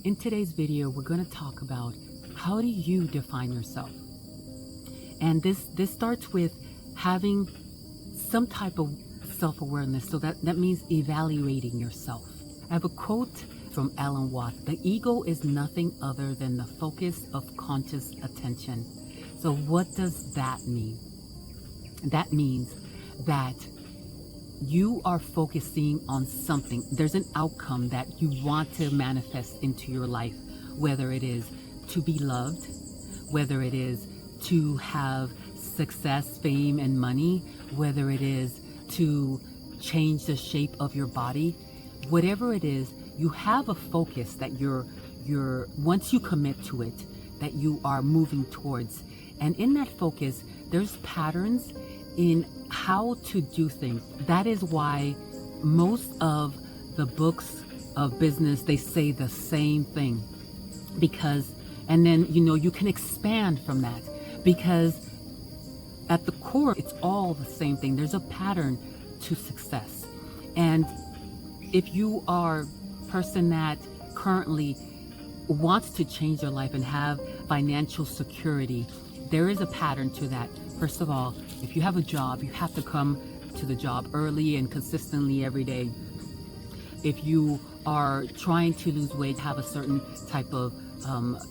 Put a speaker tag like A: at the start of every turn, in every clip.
A: In today's video, we're going to talk about how do you define yourself? And this starts with having some type of self-awareness. So that means evaluating yourself. I have a quote from Alan Watts: "The ego is nothing other than the focus of conscious attention." So what does that mean? That means that you are focusing on something. There's an outcome that you want to manifest into your life, whether it is to be loved, whether it is to have success, fame, and money, whether it is to change the shape of your body, whatever it is, you have a focus that you're once you commit to it, that you are moving towards. And in that focus, there's patterns in how to do things. That is why most of the books of business, they say the same thing, because, and then, you can expand from that, because at the core, it's all the same thing. There's a pattern to success. And if you are a person that currently wants to change your life and have financial security, there is a pattern to that. First of all, if you have a job, you have to come to the job early and consistently every day. If you are trying to lose weight, have a certain type of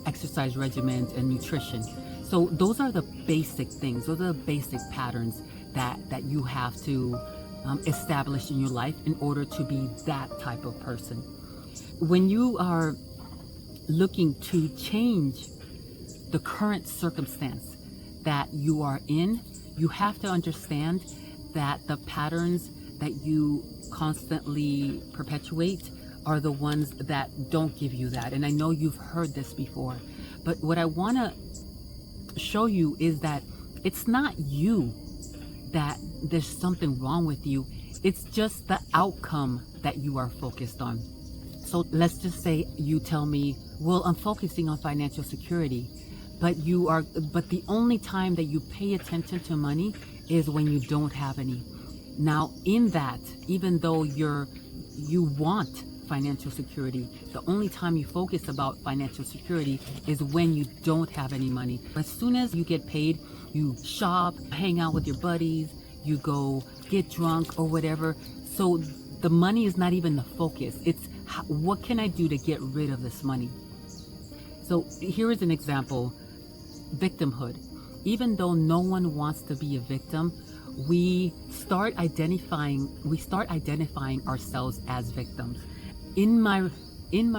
A: exercise regimen and nutrition. So those are the basic things. Those are the basic patterns that you have to establish in your life in order to be that type of person. When you are looking to change the current circumstance that you are in, you have to understand that the patterns that you constantly perpetuate are the ones that don't give you that. And I know you've heard this before, but what I want to show you is that it's not you that there's something wrong with you. It's just the outcome that you are focused on. So let's just say you tell me, well, I'm focusing on financial security, but the only time that you pay attention to money is when you don't have any. Now, in that, even though you want financial security, the only time you focus about financial security is when you don't have any money. As soon as you get paid, you shop, hang out with your buddies, you go get drunk or whatever. So the money is not even the focus. It's what can I do to get rid of this money? So here is an example. Victimhood. Even though no one wants to be a victim, we start identifying ourselves as victims. In my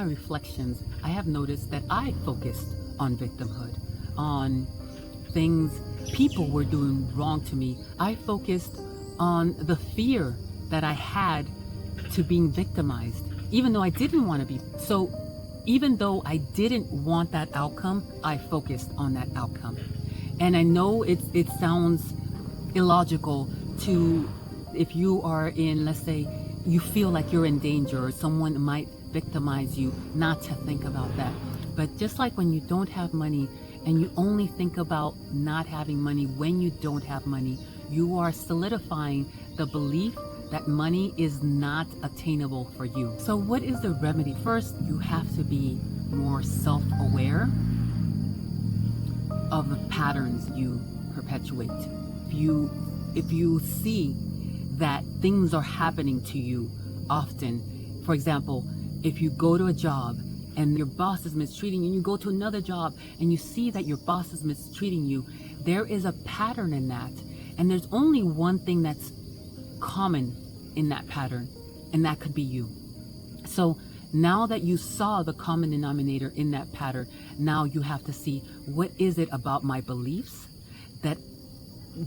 A: reflections, I have noticed that I focused on victimhood, on things people were doing wrong to me. I focused on the fear that I had to being victimized, even though I didn't want to be. So even though I didn't want that outcome, I focused on that outcome. And I know it sounds illogical to, if you are in, let's say, you feel like you're in danger or someone might victimize you, not to think about that. But just like when you don't have money and you only think about not having money when you don't have money, you are solidifying the belief that money is not attainable for you. So what is the remedy? First, you have to be more self-aware of the patterns you perpetuate. If you see that things are happening to you often, for example, if you go to a job and your boss is mistreating you, and you go to another job and you see that your boss is mistreating you, there is a pattern in that. And there's only one thing that's common in that pattern, and that could be you. So now that you saw the common denominator in that pattern, now you have to see, what is it about my beliefs that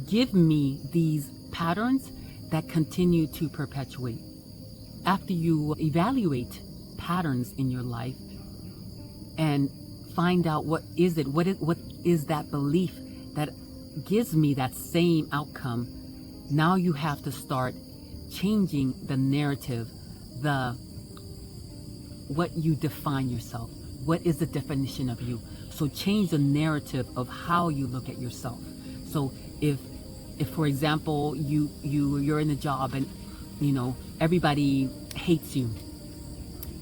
A: give me these patterns that continue to perpetuate? After you evaluate patterns in your life and find out what is that belief that gives me that same outcome, now you have to start changing the narrative, what you define yourself. What is the definition of you? So change the narrative of how you look at yourself. So if for example, you're in a job and everybody hates you,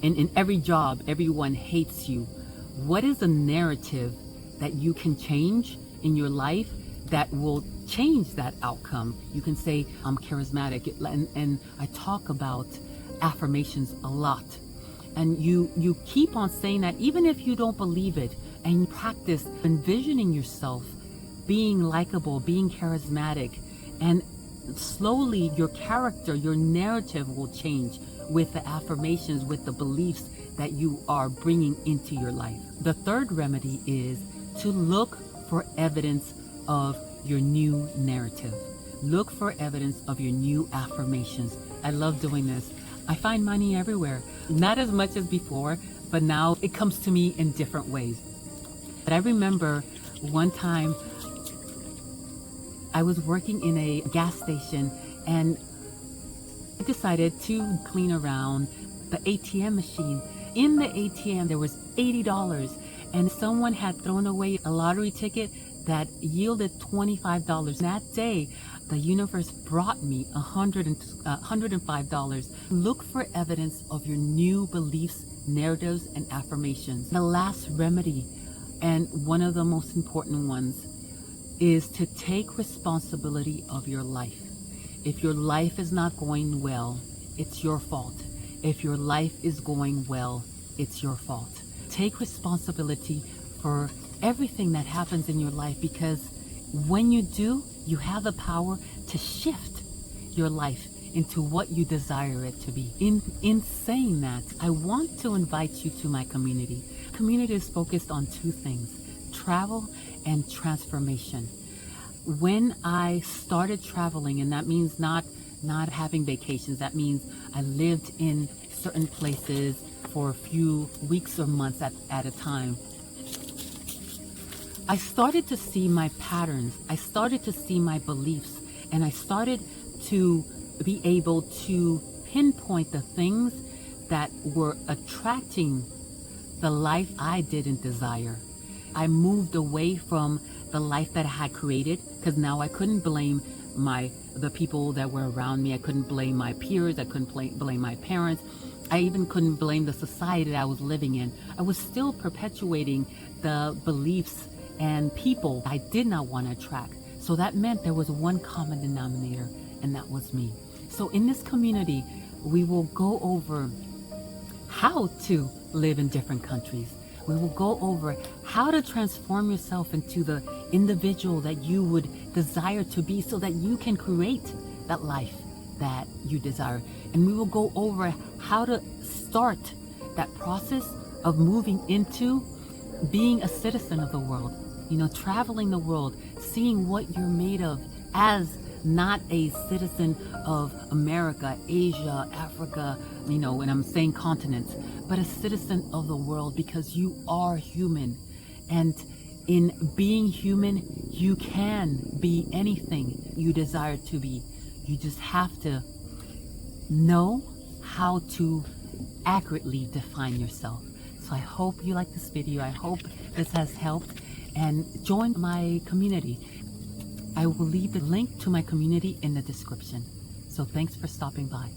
A: in every job, everyone hates you. What is a narrative that you can change in your life that will change that outcome? You can say, I'm charismatic. And I talk about affirmations a lot. And you keep on saying that even if you don't believe it, and you practice envisioning yourself being likable, being charismatic, and slowly your character, your narrative will change with the affirmations, with the beliefs that you are bringing into your life. The third remedy is to look for evidence of your new narrative. Look for evidence of your new affirmations. I love doing this. I find money everywhere. Not as much as before, but now it comes to me in different ways. But I remember one time I was working in a gas station and I decided to clean around the ATM machine. In the ATM, there was $80 and someone had thrown away a lottery ticket that yielded $25. That day, the universe brought me $105. Look for evidence of your new beliefs, narratives, and affirmations. The last remedy, and one of the most important ones, is to take responsibility of your life. If your life is not going well, it's your fault. If your life is going well, it's your fault. Take responsibility for everything that happens in your life, because when you do, you have the power to shift your life into what you desire it to be. In saying that, I want to invite you to my community. Community is focused on two things: travel and transformation. When I started traveling, and that means not having vacations, that means I lived in certain places for a few weeks or months at a time. I started to see my patterns, I started to see my beliefs, and I started to be able to pinpoint the things that were attracting the life I didn't desire. I moved away from the life that I had created, because now I couldn't blame the people that were around me. I couldn't blame my peers. I couldn't blame my parents. I even couldn't blame the society that I was living in. I was still perpetuating the beliefs and people I did not want to attract. So that meant there was one common denominator, and that was me. So in this community, we will go over how to live in different countries. We will go over how to transform yourself into the individual that you would desire to be, so that you can create that life that you desire. And we will go over how to start that process of moving into being a citizen of the world. Traveling the world, seeing what you're made of as not a citizen of America, Asia, Africa, and I'm saying continents, but a citizen of the world, because you are human. And in being human, you can be anything you desire to be. You just have to know how to accurately define yourself. So I hope you like this video. I hope this has helped, and join my community. I will leave the link to my community in the description. So thanks for stopping by.